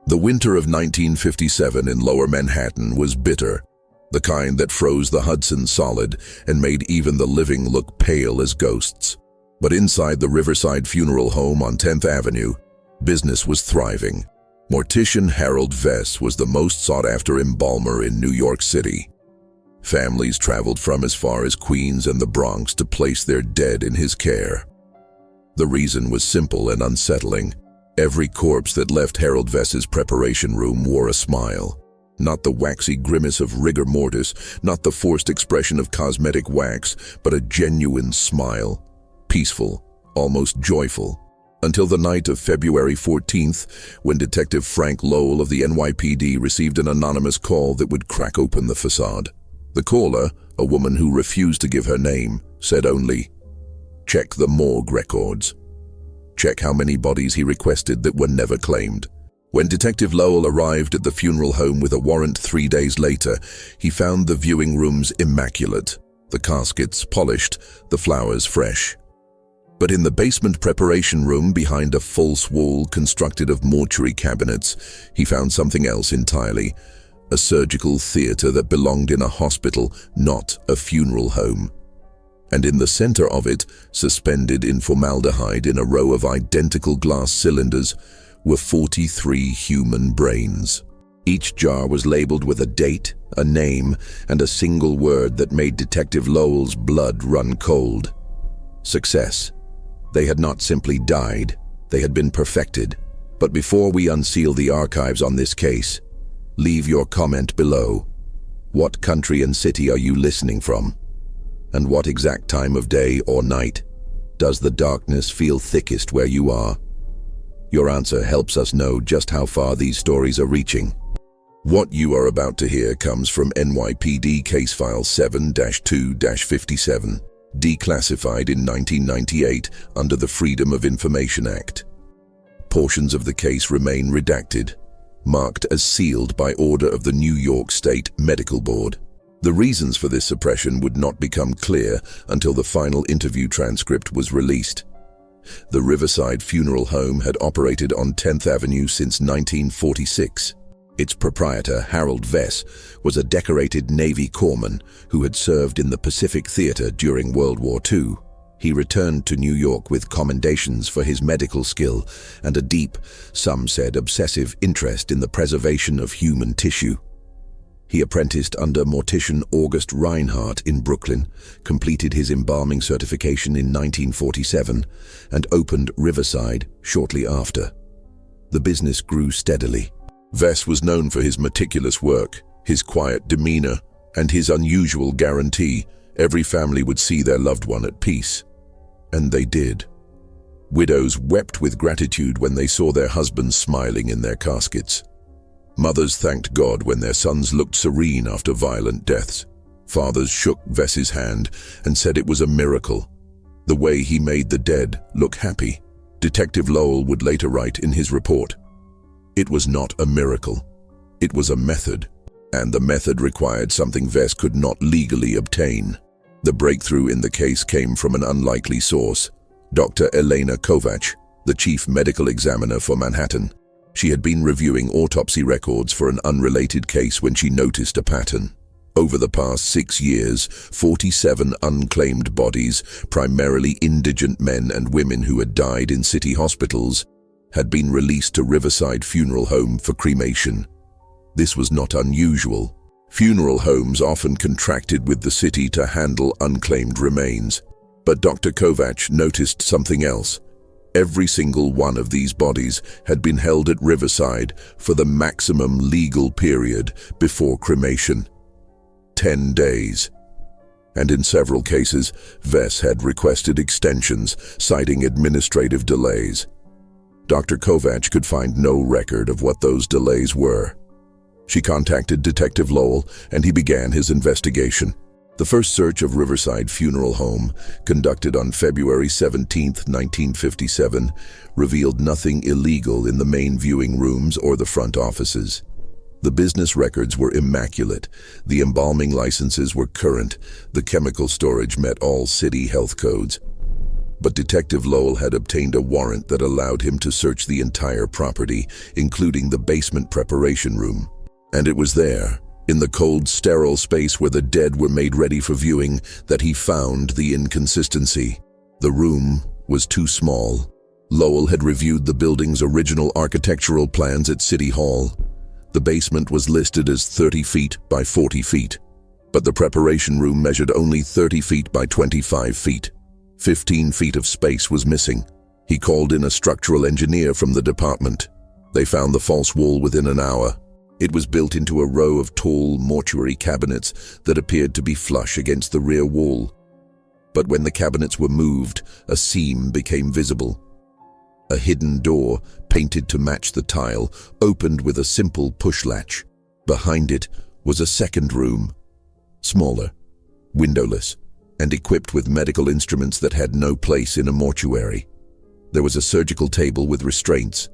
The winter of 1957 in Lower Manhattan was bitter, the kind that froze the Hudson solid and made even the living look pale as ghosts. But inside the Riverside Funeral Home on 10th Avenue, business was thriving. Mortician Harold Vess was the most sought-after embalmer in New York City. Families traveled from as far as Queens and the Bronx to place their dead in his care. The reason was simple and unsettling. Every corpse that left Harold Vess's preparation room wore a smile. Not the waxy grimace of rigor mortis, not the forced expression of cosmetic wax, but a genuine smile. Peaceful, almost joyful. Until the night of February 14th, when Detective Frank Lowell of the NYPD received an anonymous call that would crack open the facade. The caller, a woman who refused to give her name, said only, "Check the morgue records. Check how many bodies he requested that were never claimed." When Detective Lowell arrived at the funeral home with a warrant 3 days later, he found the viewing rooms immaculate, the caskets polished, the flowers fresh. But in the basement preparation room behind a false wall constructed of mortuary cabinets, he found something else entirely, a surgical theater that belonged in a hospital, not a funeral home. And in the center of it, suspended in formaldehyde in a row of identical glass cylinders, were 43 human brains. Each jar was labeled with a date, a name, and a single word that made Detective Lowell's blood run cold. Success. They had not simply died, they had been perfected. But before we unseal the archives on this case, leave your comment below. What country and city are you listening from? And what exact time of day or night does the darkness feel thickest where you are? Your answer helps us know just how far these stories are reaching. What you are about to hear comes from NYPD Case File 7-2-57, declassified in 1998 under the Freedom of Information Act. Portions of the case remain redacted, marked as sealed by order of the New York State Medical Board. The reasons for this suppression would not become clear until the final interview transcript was released. The Riverside Funeral Home had operated on 10th Avenue since 1946. Its proprietor, Harold Vess, was a decorated Navy corpsman who had served in the Pacific Theater during World War II. He returned to New York with commendations for his medical skill and a deep, some said obsessive, interest in the preservation of human tissue. He apprenticed under Mortician August Reinhardt in Brooklyn, completed his embalming certification in 1947, and opened Riverside shortly after. The business grew steadily. Vess was known for his meticulous work, his quiet demeanor, and his unusual guarantee every family would see their loved one at peace. And they did. Widows wept with gratitude when they saw their husbands smiling in their caskets. Mothers thanked God when their sons looked serene after violent deaths. Fathers shook Vess's hand and said it was a miracle, the way he made the dead look happy. Detective Lowell would later write in his report, "It was not a miracle. It was a method, and the method required something Vess could not legally obtain." The breakthrough in the case came from an unlikely source, Dr. Elena Kovac, the chief medical examiner for Manhattan. She had been reviewing autopsy records for an unrelated case when she noticed a pattern. Over the past 6 years, 47 unclaimed bodies, primarily indigent men and women who had died in city hospitals, had been released to Riverside Funeral Home for cremation. This was not unusual. Funeral homes often contracted with the city to handle unclaimed remains. But Dr. Kovac noticed something else. Every single one of these bodies had been held at Riverside for the maximum legal period before cremation. 10 days. And in several cases, Vess had requested extensions, citing administrative delays. Dr. Kovac could find no record of what those delays were. She contacted Detective Lowell, and he began his investigation. The first search of Riverside Funeral Home, conducted on February 17, 1957, revealed nothing illegal in the main viewing rooms or the front offices. The business records were immaculate, the embalming licenses were current, the chemical storage met all city health codes. But Detective Lowell had obtained a warrant that allowed him to search the entire property, including the basement preparation room. And it was there, in the cold, sterile space where the dead were made ready for viewing, that he found the inconsistency. The room was too small. Lowell had reviewed the building's original architectural plans at City Hall. The basement was listed as 30 feet by 40 feet, but the preparation room measured only 30 feet by 25 feet. 15 feet of space was missing. He called in a structural engineer from the department. They found the false wall within an hour. It was built into a row of tall mortuary cabinets that appeared to be flush against the rear wall. But when the cabinets were moved, a seam became visible. A hidden door, painted to match the tile, opened with a simple push latch. Behind it was a second room, smaller, windowless, and equipped with medical instruments that had no place in a mortuary. There was a surgical table with restraints.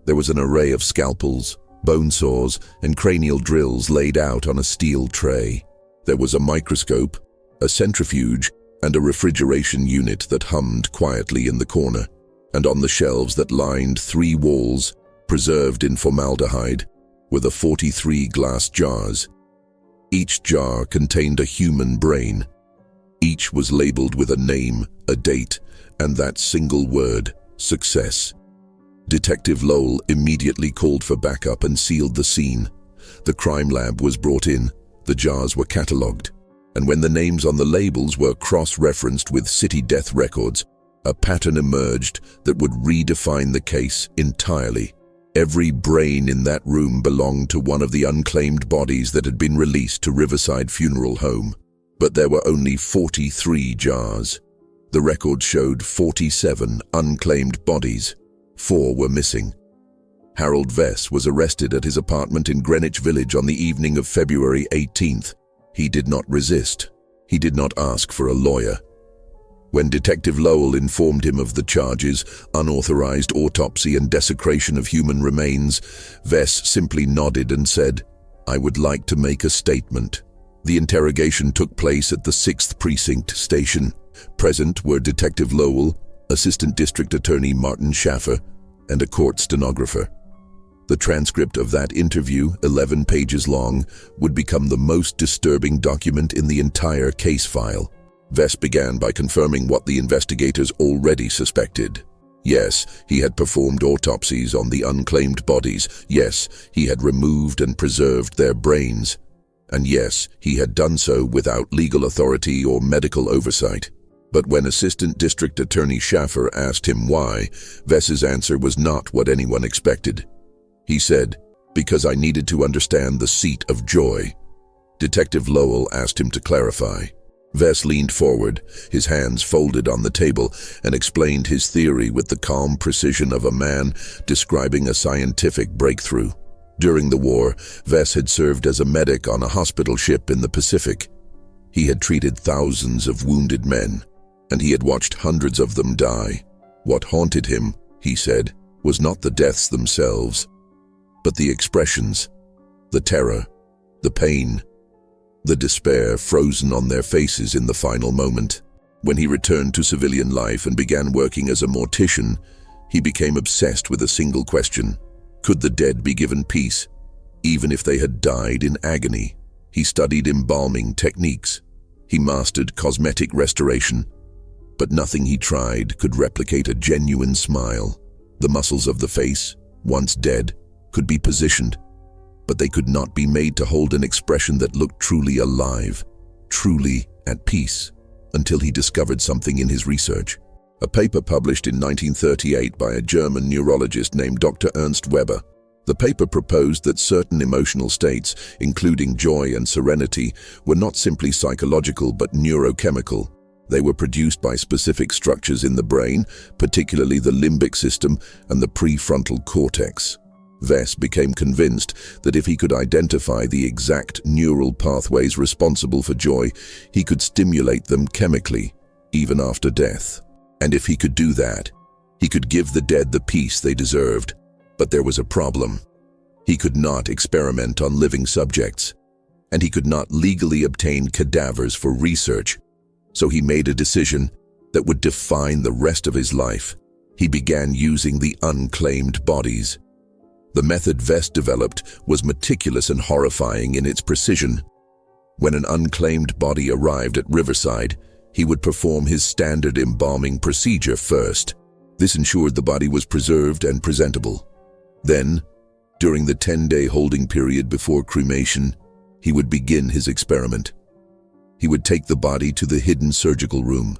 There was an array of scalpels, bone saws, and cranial drills laid out on a steel tray. There was a microscope, a centrifuge, and a refrigeration unit that hummed quietly in the corner. And on the shelves that lined 3 walls, preserved in formaldehyde, were the 43 glass jars. Each jar contained a human brain. Each was labeled with a name, a date, and that single word, success. Detective Lowell immediately called for backup and sealed the scene. The crime lab was brought in, the jars were catalogued, and when the names on the labels were cross-referenced with city death records, a pattern emerged that would redefine the case entirely. Every brain in that room belonged to one of the unclaimed bodies that had been released to Riverside Funeral Home. But there were only 43 jars. The record showed 47 unclaimed bodies. 4 were missing. Harold Vess was arrested at his apartment in Greenwich Village on the evening of February 18th. He did not resist. He did not ask for a lawyer. When Detective Lowell informed him of the charges, unauthorized autopsy and desecration of human remains, Vess simply nodded and said, "I would like to make a statement." The interrogation took place at the 6th Precinct Station. Present were Detective Lowell, Assistant District Attorney Martin Schaffer, and a court stenographer. The transcript of that interview, 11 pages long, would become the most disturbing document in the entire case file. Vess began by confirming what the investigators already suspected. Yes, he had performed autopsies on the unclaimed bodies. Yes, he had removed and preserved their brains. And yes, he had done so without legal authority or medical oversight. But when Assistant District Attorney Schaffer asked him why, Vess's answer was not what anyone expected. He said, "Because I needed to understand the seat of joy." Detective Lowell asked him to clarify. Vess leaned forward, his hands folded on the table, and explained his theory with the calm precision of a man describing a scientific breakthrough. During the war, Vess had served as a medic on a hospital ship in the Pacific. He had treated thousands of wounded men, and he had watched hundreds of them die. What haunted him, he said, was not the deaths themselves, but the expressions, the terror, the pain, the despair frozen on their faces in the final moment. When he returned to civilian life and began working as a mortician, he became obsessed with a single question. Could the dead be given peace, even if they had died in agony? He studied embalming techniques. He mastered cosmetic restoration. But nothing he tried could replicate a genuine smile. The muscles of the face, once dead, could be positioned, but they could not be made to hold an expression that looked truly alive, truly at peace, until he discovered something in his research. A paper published in 1938 by a German neurologist named Dr. Ernst Weber. The paper proposed that certain emotional states, including joy and serenity, were not simply psychological but neurochemical. They were produced by specific structures in the brain, particularly the limbic system and the prefrontal cortex. Vess became convinced that if he could identify the exact neural pathways responsible for joy, he could stimulate them chemically, even after death. And if he could do that, he could give the dead the peace they deserved. But there was a problem. He could not experiment on living subjects, and he could not legally obtain cadavers for research. So he made a decision that would define the rest of his life. He began using the unclaimed bodies. The method Vess developed was meticulous and horrifying in its precision. When an unclaimed body arrived at Riverside, he would perform his standard embalming procedure first. This ensured the body was preserved and presentable. Then, during the 10-day holding period before cremation, he would begin his experiment. He would take the body to the hidden surgical room.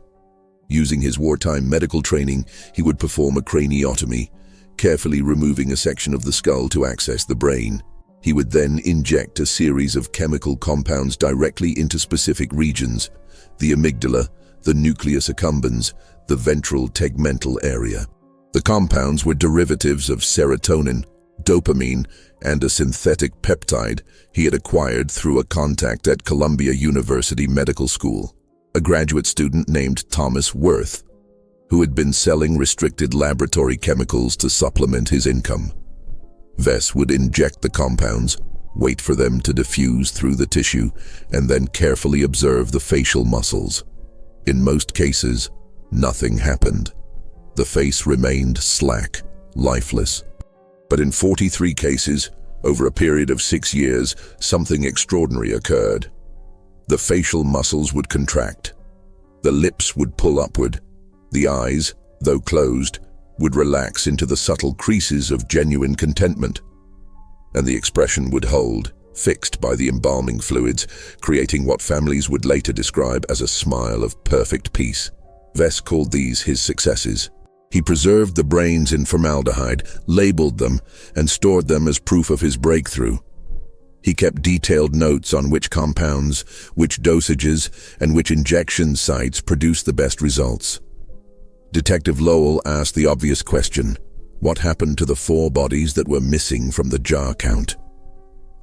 Using his wartime medical training, he would perform a craniotomy, carefully removing a section of the skull to access the brain. He would then inject a series of chemical compounds directly into specific regions: the amygdala, the nucleus accumbens, the ventral tegmental area. The compounds were derivatives of serotonin, dopamine, and a synthetic peptide he had acquired through a contact at Columbia University Medical School, a graduate student named Thomas Worth, who had been selling restricted laboratory chemicals to supplement his income. Vess would inject the compounds, wait for them to diffuse through the tissue, and then carefully observe the facial muscles. In most cases, nothing happened. The face remained slack, lifeless. But in 43 cases, over a period of 6 years, something extraordinary occurred. The facial muscles would contract. The lips would pull upward. The eyes, though closed, would relax into the subtle creases of genuine contentment. And the expression would hold, fixed by the embalming fluids, creating what families would later describe as a smile of perfect peace. Vess called these his successes. He preserved the brains in formaldehyde, labeled them, and stored them as proof of his breakthrough. He kept detailed notes on which compounds, which dosages, and which injection sites produced the best results. Detective Lowell asked the obvious question: what happened to the 4 bodies that were missing from the jar count?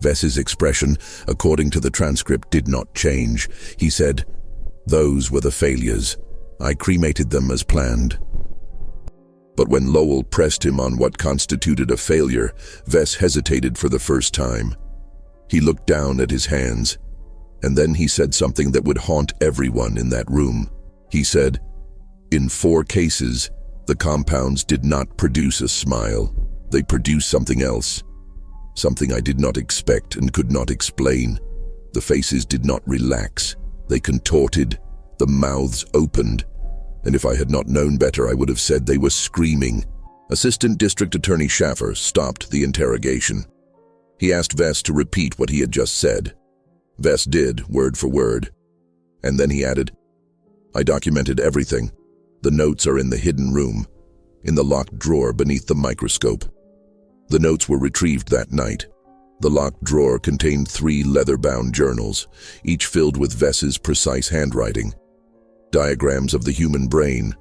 Vess's expression, according to the transcript, did not change. He said, "Those were the failures. I cremated them as planned." But when Lowell pressed him on what constituted a failure, Vess hesitated for the first time. He looked down at his hands, and then he said something that would haunt everyone in that room. He said, "In 4 cases, the compounds did not produce a smile. They produced something else. Something I did not expect and could not explain. The faces did not relax. They contorted. The mouths opened. And if I had not known better, I would have said they were screaming." Assistant District Attorney Schaffer stopped the interrogation. He asked Vess to repeat what he had just said. Vess did, word for word. And then he added, "I documented everything. The notes are in the hidden room, in the locked drawer beneath the microscope." The notes were retrieved that night. The locked drawer contained 3 leather-bound journals, each filled with Vess's precise handwriting. Diagrams of the human brain,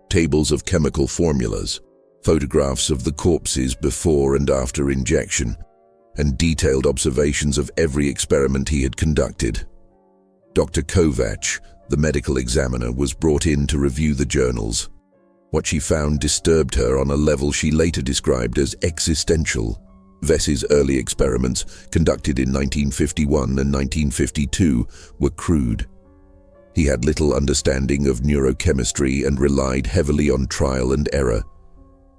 tables of chemical formulas, photographs of the corpses before and after injection, and detailed observations of every experiment he had conducted. Dr. Kovacs, the medical examiner, was brought in to review the journals. What she found disturbed her on a level she later described as existential. Vess's early experiments, conducted in 1951 and 1952, were crude. He had little understanding of neurochemistry and relied heavily on trial and error.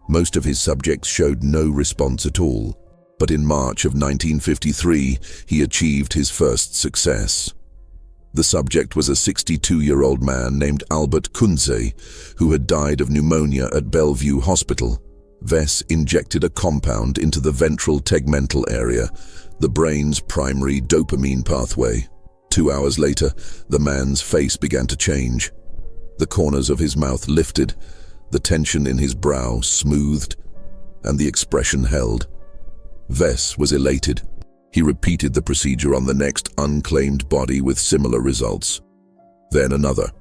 Most of his subjects showed no response at all. But in March of 1953, he achieved his first success. The subject was a 62-year-old man named Albert Kunze, who had died of pneumonia at Bellevue Hospital. Vess injected a compound into the ventral tegmental area, the brain's primary dopamine pathway. 2 hours later, the man's face began to change. The corners of his mouth lifted, the tension in his brow smoothed, and the expression held. Vess was elated. He repeated the procedure on the next unclaimed body with similar results. Then another.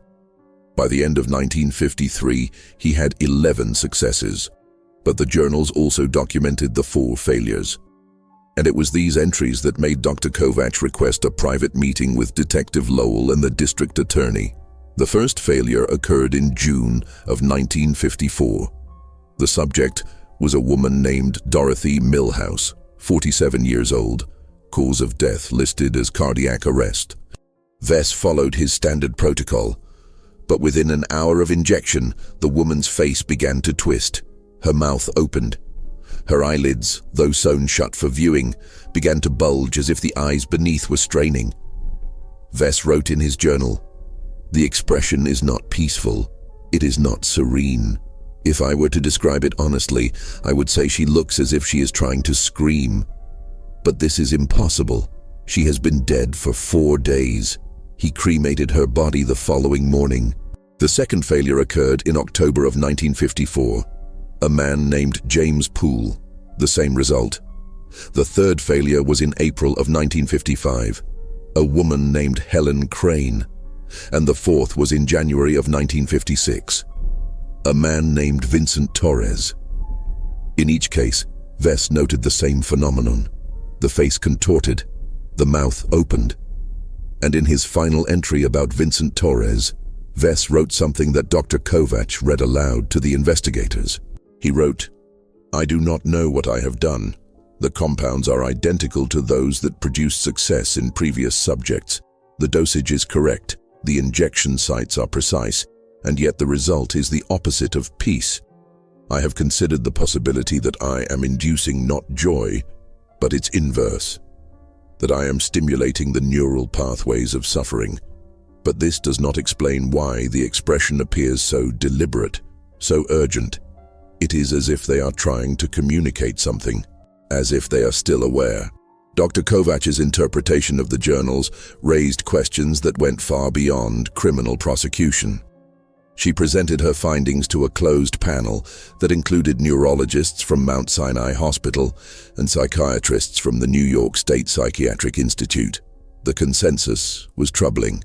By the end of 1953, he had 11 successes, but the journals also documented the 4 failures. And it was these entries that made Dr. Kovacs request a private meeting with Detective Lowell and the district attorney. The first failure occurred in June of 1954. The subject was a woman named Dorothy Milhouse, 47 years old. Cause of death listed as cardiac arrest. Vess followed his standard protocol, But within an hour of injection, the woman's face began to twist. Her mouth opened. Her eyelids, though sewn shut for viewing, began to bulge as if the eyes beneath were straining. Vess wrote in his journal, "The expression is not peaceful. It is not serene. If I were to describe it honestly, I would say she looks as if she is trying to scream. But this is impossible. She has been dead for 4 days. He cremated her body the following morning." The second failure occurred in October of 1954. A man named James Poole. The same result. The third failure was in April of 1955. A woman named Helen Crane. And the fourth was in January of 1956. A man named Vincent Torres. In each case, Vess noted the same phenomenon. The face contorted, the mouth opened. And in his final entry about Vincent Torres, Vess wrote something that Dr. Kovacs read aloud to the investigators. He wrote, "I do not know what I have done. The compounds are identical to those that produced success in previous subjects. The dosage is correct, the injection sites are precise, and yet the result is the opposite of peace. I have considered the possibility that I am inducing not joy, but its inverse, that I am stimulating the neural pathways of suffering. But this does not explain why the expression appears so deliberate, so urgent. It is as if they are trying to communicate something, as if they are still aware." Dr. Kovacs' interpretation of the journals raised questions that went far beyond criminal prosecution. She presented her findings to a closed panel that included neurologists from Mount Sinai Hospital and psychiatrists from the New York State Psychiatric Institute. The consensus was troubling.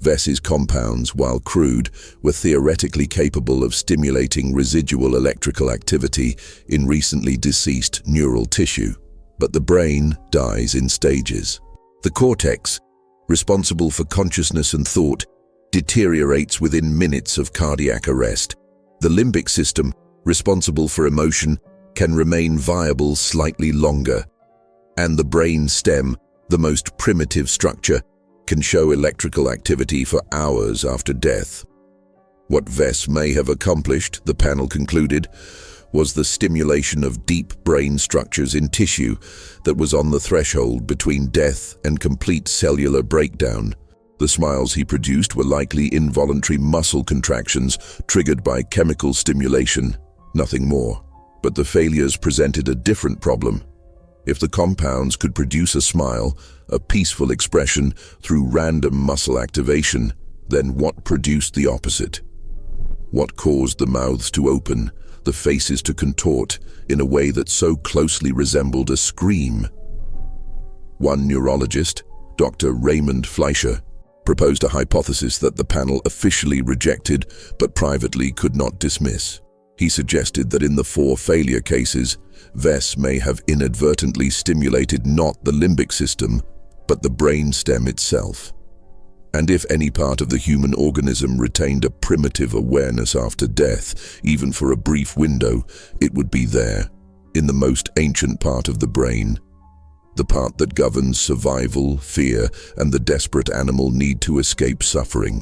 Vess's compounds, while crude, were theoretically capable of stimulating residual electrical activity in recently deceased neural tissue. But the brain dies in stages. The cortex, responsible for consciousness and thought, deteriorates within minutes of cardiac arrest. The limbic system, responsible for emotion, can remain viable slightly longer. And the brain stem, the most primitive structure, can show electrical activity for hours after death. What Vess may have accomplished, the panel concluded, was the stimulation of deep brain structures in tissue that was on the threshold between death and complete cellular breakdown. The smiles he produced were likely involuntary muscle contractions triggered by chemical stimulation, nothing more. But the failures presented a different problem. If the compounds could produce a smile, a peaceful expression, through random muscle activation, then what produced the opposite? What caused the mouths to open, the faces to contort, in a way that so closely resembled a scream? One neurologist, Dr. Raymond Fleischer, proposed a hypothesis that the panel officially rejected but privately could not dismiss. He suggested that in the 4 failure cases, Vess may have inadvertently stimulated not the limbic system, but the brain stem itself. And if any part of the human organism retained a primitive awareness after death, even for a brief window, it would be there, in the most ancient part of the brain, the part that governs survival, fear, and the desperate animal need to escape suffering.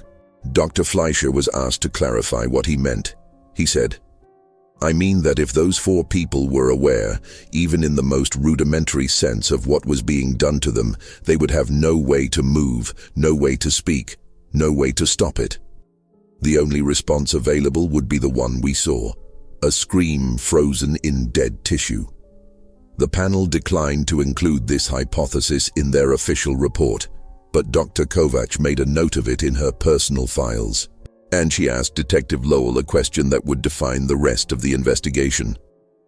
Dr. Fleischer was asked to clarify what he meant. He said, "I mean that if those 4 people were aware, even in the most rudimentary sense of what was being done to them, they would have no way to move, no way to speak, no way to stop it. The only response available would be the one we saw, a scream frozen in dead tissue." The panel declined to include this hypothesis in their official report, but Dr. Kovacs made a note of it in her personal files. And she asked Detective Lowell a question that would define the rest of the investigation.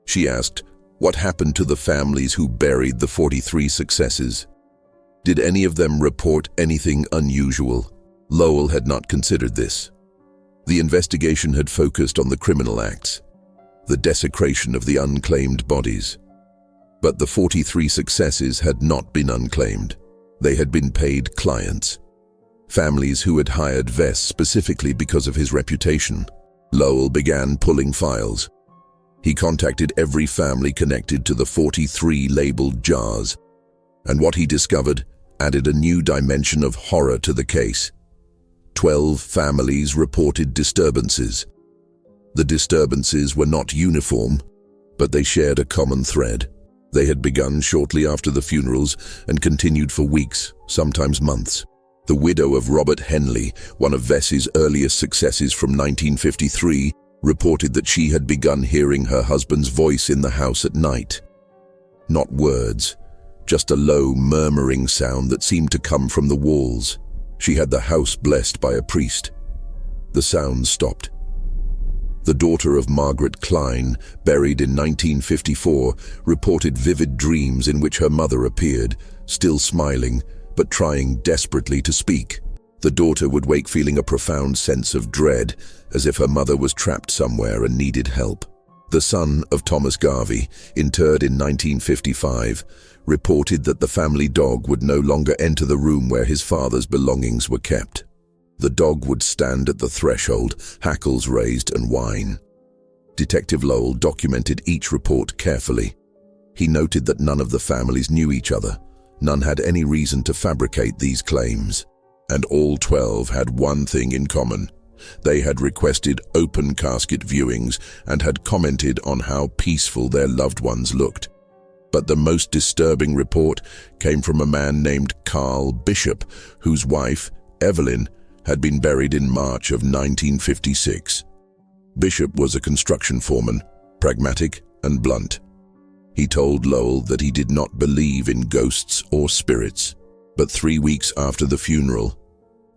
She asked, what happened to the families who buried the 43 successes? Did any of them report anything unusual? Lowell had not considered this. The investigation had focused on the criminal acts, the desecration of the unclaimed bodies. But the 43 successes had not been unclaimed. They had been paid clients. Families who had hired Vess specifically because of his reputation. Lowell began pulling files. He contacted every family connected to the 43 labeled jars, and what he discovered added a new dimension of horror to the case. 12 families reported disturbances. The disturbances were not uniform, but they shared a common thread. They had begun shortly after the funerals and continued for weeks, sometimes months. The widow of Robert Henley, one of Vess's earliest successes from 1953, reported that she had begun hearing her husband's voice in the house at night. Not words, just a low, murmuring sound that seemed to come from the walls. She had the house blessed by a priest. The sound stopped. The daughter of Margaret Klein, buried in 1954, reported vivid dreams in which her mother appeared, still smiling, but trying desperately to speak. The daughter would wake feeling a profound sense of dread, as if her mother was trapped somewhere and needed help. The son of Thomas Garvey, interred in 1955, reported that the family dog would no longer enter the room where his father's belongings were kept. The dog would stand at the threshold, hackles raised, and whine. Detective Lowell documented each report carefully. He noted that none of the families knew each other. None had any reason to fabricate these claims. And all 12 had one thing in common. They had requested open casket viewings and had commented on how peaceful their loved ones looked. But the most disturbing report came from a man named Carl Bishop, whose wife, Evelyn, had been buried in March of 1956. Bishop was a construction foreman, pragmatic and blunt. He told Lowell that he did not believe in ghosts or spirits. But 3 weeks after the funeral,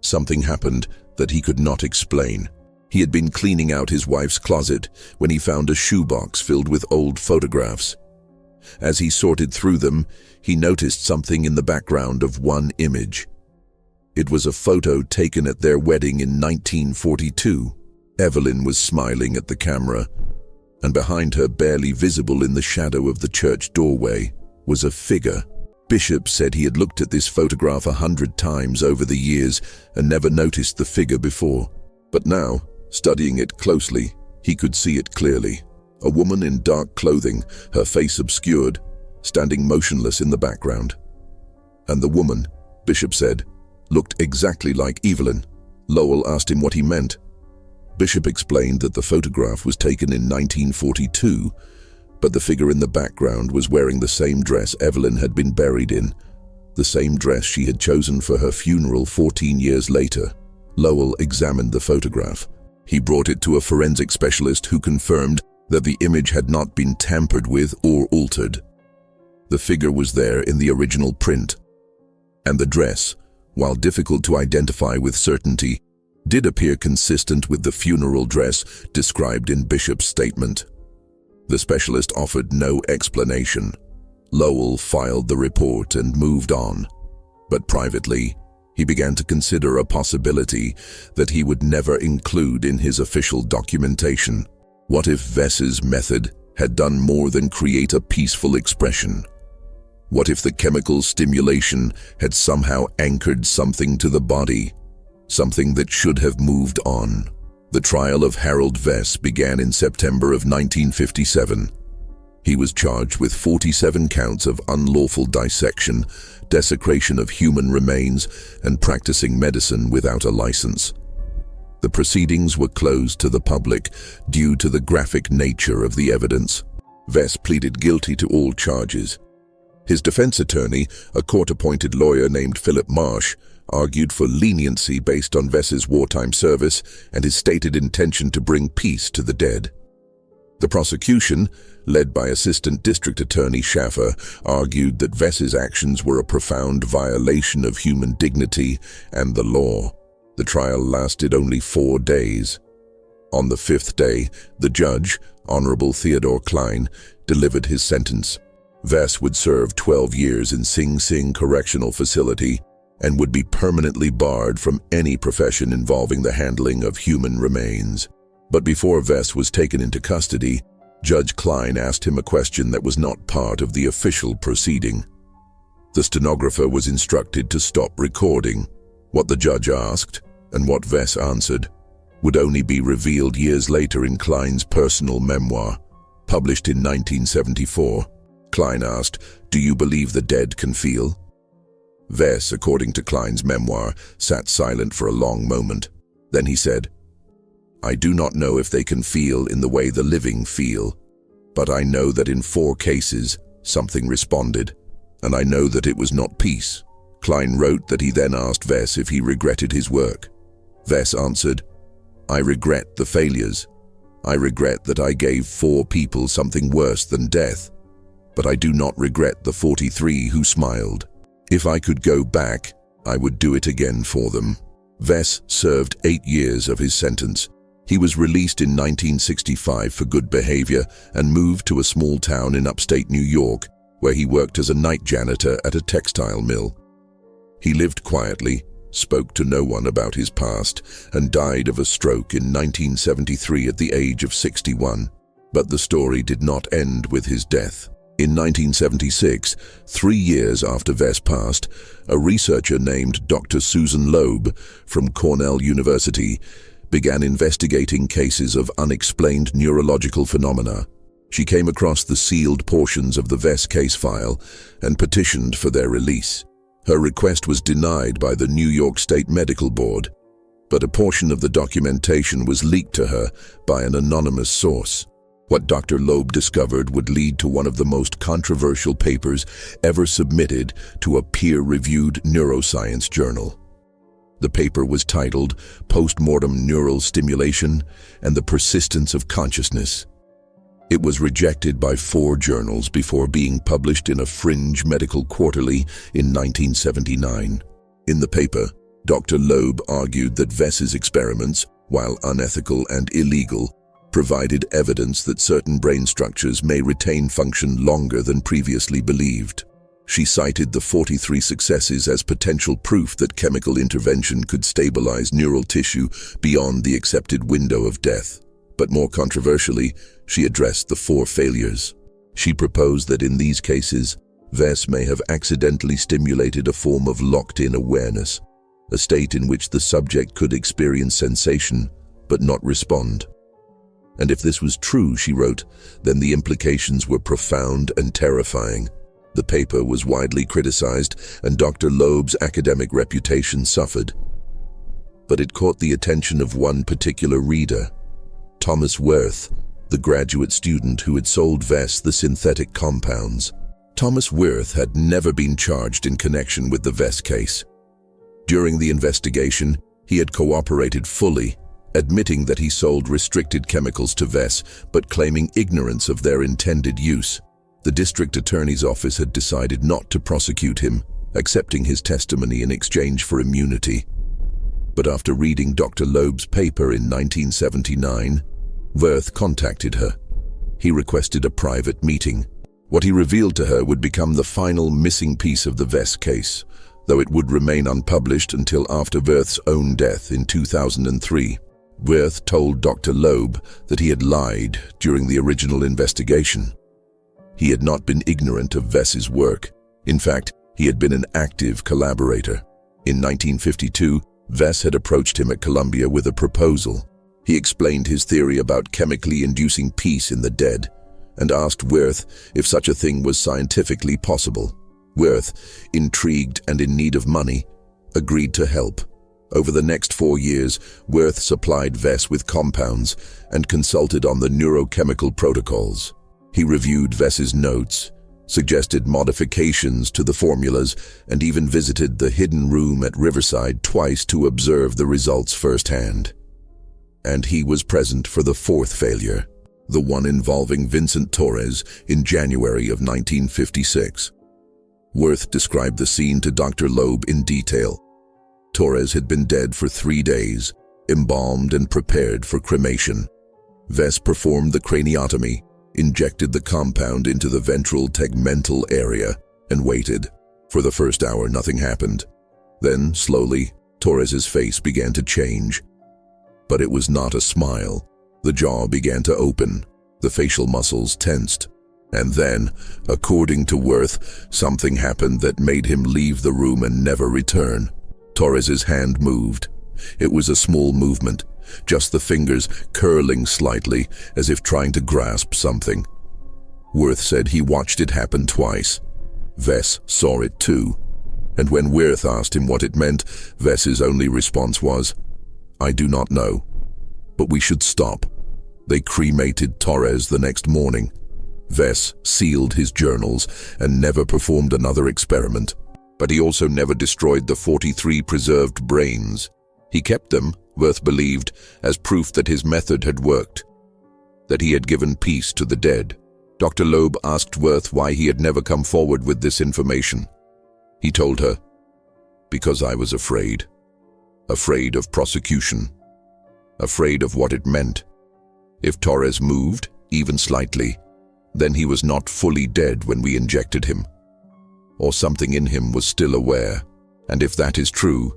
something happened that he could not explain. He had been cleaning out his wife's closet when he found a shoebox filled with old photographs. As he sorted through them, he noticed something in the background of one image. It was a photo taken at their wedding in 1942. Evelyn was smiling at the camera, and behind her, barely visible in the shadow of the church doorway, was a figure. Bishop said he had looked at this photograph 100 times over the years and never noticed the figure before. But now, studying it closely, he could see it clearly. A woman in dark clothing, her face obscured, standing motionless in the background. And the woman, Bishop said, looked exactly like Evelyn. Lowell asked him what he meant. Bishop explained that the photograph was taken in 1942, but the figure in the background was wearing the same dress Evelyn had been buried in, the same dress she had chosen for her funeral 14 years later. Lowell examined the photograph. He brought it to a forensic specialist who confirmed that the image had not been tampered with or altered. The figure was there in the original print, and the dress, while difficult to identify with certainty, did appear consistent with the funeral dress described in Bishop's statement. The specialist offered no explanation. Lowell filed the report and moved on. But privately, he began to consider a possibility that he would never include in his official documentation. What if Vess's method had done more than create a peaceful expression? What if the chemical stimulation had somehow anchored something to the body, something that should have moved on? The trial of Harold Vess began in September of 1957. He was charged with 47 counts of unlawful dissection, desecration of human remains, and practicing medicine without a license. The proceedings were closed to the public due to the graphic nature of the evidence. Vess pleaded guilty to all charges. His defense attorney, a court-appointed lawyer named Philip Marsh, argued for leniency based on Vess's wartime service and his stated intention to bring peace to the dead. The prosecution, led by Assistant District Attorney Schaffer, argued that Vess's actions were a profound violation of human dignity and the law. The trial lasted only 4 days. On the 5th day, the judge, Honorable Theodore Klein, delivered his sentence. Vess would serve 12 years in Sing Sing Correctional Facility and would be permanently barred from any profession involving the handling of human remains. But before Vess was taken into custody, Judge Klein asked him a question that was not part of the official proceeding. The stenographer was instructed to stop recording. What the judge asked, and what Vess answered, would only be revealed years later in Klein's personal memoir, published in 1974. Klein asked, "Do you believe the dead can feel?" Vess, according to Klein's memoir, sat silent for a long moment. Then he said, "I do not know if they can feel in the way the living feel, but I know that in 4 cases, something responded, and I know that it was not peace." Klein wrote that he then asked Vess if he regretted his work. Vess answered, "I regret the failures. I regret that I gave 4 people something worse than death, but I do not regret the 43 who smiled. If I could go back, I would do it again for them." Vess served 8 years of his sentence. He was released in 1965 for good behavior and moved to a small town in upstate New York, where he worked as a night janitor at a textile mill. He lived quietly, spoke to no one about his past, and died of a stroke in 1973 at the age of 61. But the story did not end with his death. In 1976, 3 years after Vess passed, a researcher named Dr. Susan Loeb from Cornell University began investigating cases of unexplained neurological phenomena. She came across the sealed portions of the Vess case file and petitioned for their release. Her request was denied by the New York State Medical Board, but a portion of the documentation was leaked to her by an anonymous source. What Dr. Loeb discovered would lead to one of the most controversial papers ever submitted to a peer-reviewed neuroscience journal. The paper was titled "Postmortem Neural Stimulation and the Persistence of Consciousness." It was rejected by 4 journals before being published in a fringe medical quarterly in 1979. In the paper, Dr. Loeb argued that Vess's experiments, while unethical and illegal, provided evidence that certain brain structures may retain function longer than previously believed. She cited the 43 successes as potential proof that chemical intervention could stabilize neural tissue beyond the accepted window of death. But more controversially, she addressed the 4 failures. She proposed that in these cases, Vess may have accidentally stimulated a form of locked-in awareness, a state in which the subject could experience sensation but not respond. And if this was true, she wrote, then the implications were profound and terrifying. The paper was widely criticized, and Dr. Loeb's academic reputation suffered. But it caught the attention of one particular reader, Thomas Wirth, the graduate student who had sold Vess the synthetic compounds. Thomas Wirth had never been charged in connection with the Vess case. During the investigation, he had cooperated fully, admitting that he sold restricted chemicals to Vess, but claiming ignorance of their intended use. The district attorney's office had decided not to prosecute him, accepting his testimony in exchange for immunity. But after reading Dr. Loeb's paper in 1979, Wirth contacted her. He requested a private meeting. What he revealed to her would become the final missing piece of the Vess case, though it would remain unpublished until after Wirth's own death in 2003. Wirth told Dr. Loeb that he had lied during the original investigation. He had not been ignorant of Vess's work. In fact, he had been an active collaborator. In 1952, Vess had approached him at Columbia with a proposal. He explained his theory about chemically inducing peace in the dead and asked Wirth if such a thing was scientifically possible. Wirth, intrigued and in need of money, agreed to help. Over the next 4 years, Wirth supplied Vess with compounds and consulted on the neurochemical protocols. He reviewed Vess's notes, suggested modifications to the formulas, and even visited the hidden room at Riverside twice to observe the results firsthand. And he was present for the 4th failure, the one involving Vincent Torres in January of 1956. Wirth described the scene to Dr. Loeb in detail. Torres had been dead for 3 days, embalmed and prepared for cremation. Vess performed the craniotomy, injected the compound into the ventral tegmental area, and waited. For the first hour, nothing happened. Then, slowly, Torres's face began to change. But it was not a smile. The jaw began to open, the facial muscles tensed. And then, according to Wirth, something happened that made him leave the room and never return. Torres's hand moved. It was a small movement, just the fingers curling slightly, as if trying to grasp something. Wirth said he watched it happen twice. Vess saw it too. And when Wirth asked him what it meant, Vess's only response was, "I do not know, but we should stop." They cremated Torres the next morning. Vess sealed his journals and never performed another experiment. But he also never destroyed the 43 preserved brains. He kept them, Wirth believed, as proof that his method had worked, that he had given peace to the dead. Dr. Loeb asked Wirth why he had never come forward with this information. He told her, "Because I was afraid. Afraid of prosecution. Afraid of what it meant. If Torres moved, even slightly, then he was not fully dead when we injected him. Or something in him was still aware. And if that is true,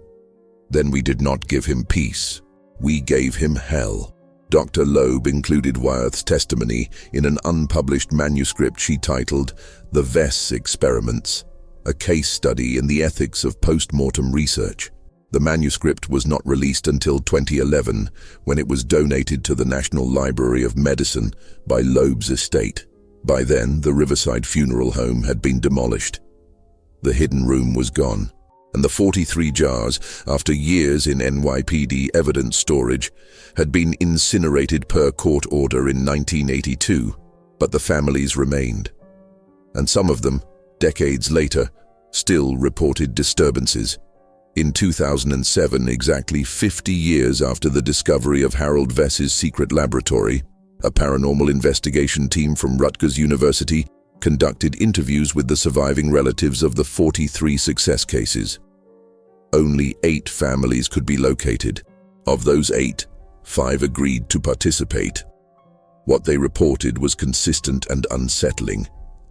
then we did not give him peace. We gave him hell." Dr. Loeb included Wirth's testimony in an unpublished manuscript she titled The Vess Experiments, a case study in the ethics of post-mortem research. The manuscript was not released until 2011, when it was donated to the National Library of Medicine by Loeb's estate. By then, the Riverside Funeral Home had been demolished. The hidden room was gone, and the 43 jars, after years in NYPD evidence storage, had been incinerated per court order in 1982, but the families remained. And some of them, decades later, still reported disturbances. In 2007, exactly 50 years after the discovery of Harold Vess's secret laboratory, a paranormal investigation team from Rutgers University conducted interviews with the surviving relatives of the 43 success cases. Only 8 families could be located. Of those 8, 5 agreed to participate. What they reported was consistent and unsettling.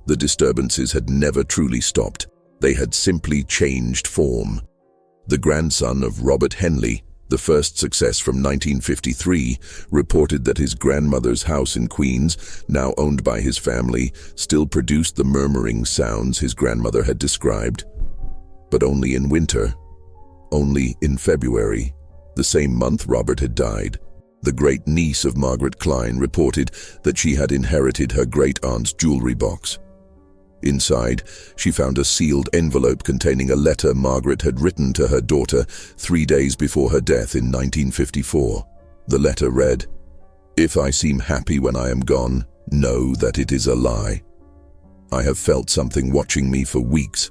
The disturbances had never truly stopped. They had simply changed form. The grandson of Robert Henley, the first success from 1953, reported that his grandmother's house in Queens, now owned by his family, still produced the murmuring sounds his grandmother had described. But only in winter. Only in February, the same month Robert had died. The great-niece of Margaret Klein reported that she had inherited her great-aunt's jewelry box. Inside, she found a sealed envelope containing a letter Margaret had written to her daughter 3 days before her death in 1954. The letter read, "If I seem happy when I am gone, know that it is a lie. I have felt something watching me for weeks.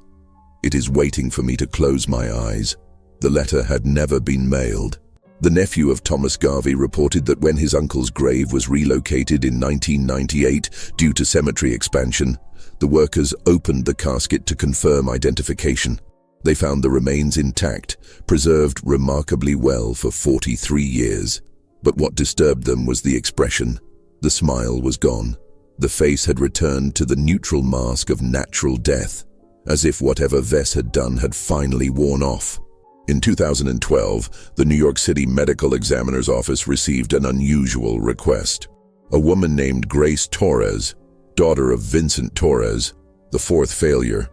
It is waiting for me to close my eyes." The letter had never been mailed. The nephew of Thomas Garvey reported that when his uncle's grave was relocated in 1998 due to cemetery expansion, the workers opened the casket to confirm identification. They found the remains intact, preserved remarkably well for 43 years. But what disturbed them was the expression. The smile was gone. The face had returned to the neutral mask of natural death, as if whatever Vess had done had finally worn off. In 2012, the New York City Medical Examiner's Office received an unusual request. A woman named Grace Torres, daughter of Vincent Torres, the fourth failure,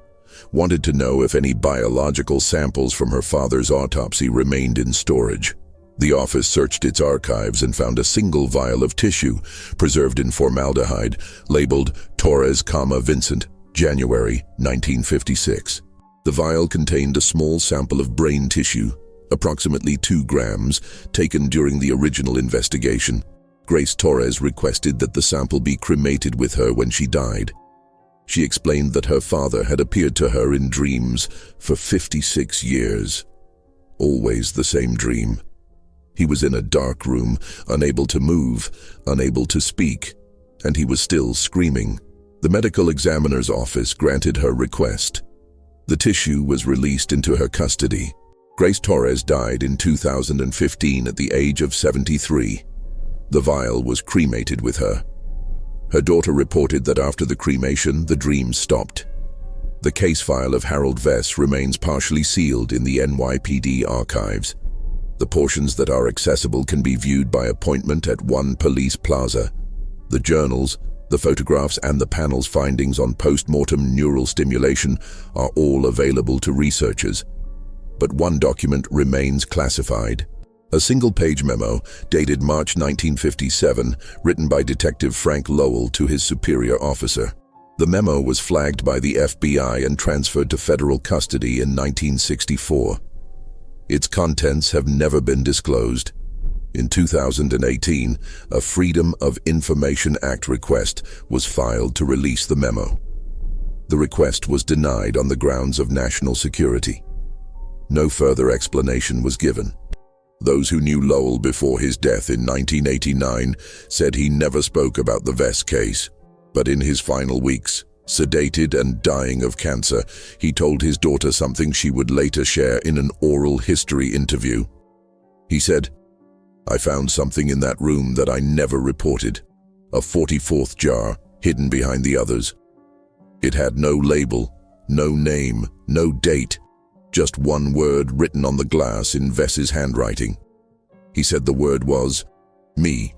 wanted to know if any biological samples from her father's autopsy remained in storage. The office searched its archives and found a single vial of tissue, preserved in formaldehyde, labeled Torres, Vincent, January 1956. The vial contained a small sample of brain tissue, approximately 2 grams, taken during the original investigation. Grace Torres requested that the sample be cremated with her when she died. She explained that her father had appeared to her in dreams for 56 years. Always the same dream. He was in a dark room, unable to move, unable to speak, and he was still screaming. The medical examiner's office granted her request. The tissue was released into her custody. Grace Torres died in 2015 at the age of 73. The vial was cremated with her. Her daughter reported that after the cremation, the dream stopped. The case file of Harold Vess remains partially sealed in the NYPD archives. The portions that are accessible can be viewed by appointment at One Police Plaza. The journals, the photographs, and the panel's findings on post-mortem neural stimulation are all available to researchers. But one document remains classified. A single-page memo, dated March 1957, written by Detective Frank Lowell to his superior officer. The memo was flagged by the FBI and transferred to federal custody in 1964. Its contents have never been disclosed. In 2018, a Freedom of Information Act request was filed to release the memo. The request was denied on the grounds of national security. No further explanation was given. Those who knew Lowell before his death in 1989 said he never spoke about the Vess case, but in his final weeks, sedated and dying of cancer, he told his daughter something she would later share in an oral history interview. He said, "I found something in that room that I never reported, a 44th jar hidden behind the others. It had no label, no name, no date, just one word written on the glass in Vess's handwriting. He said the word was, me.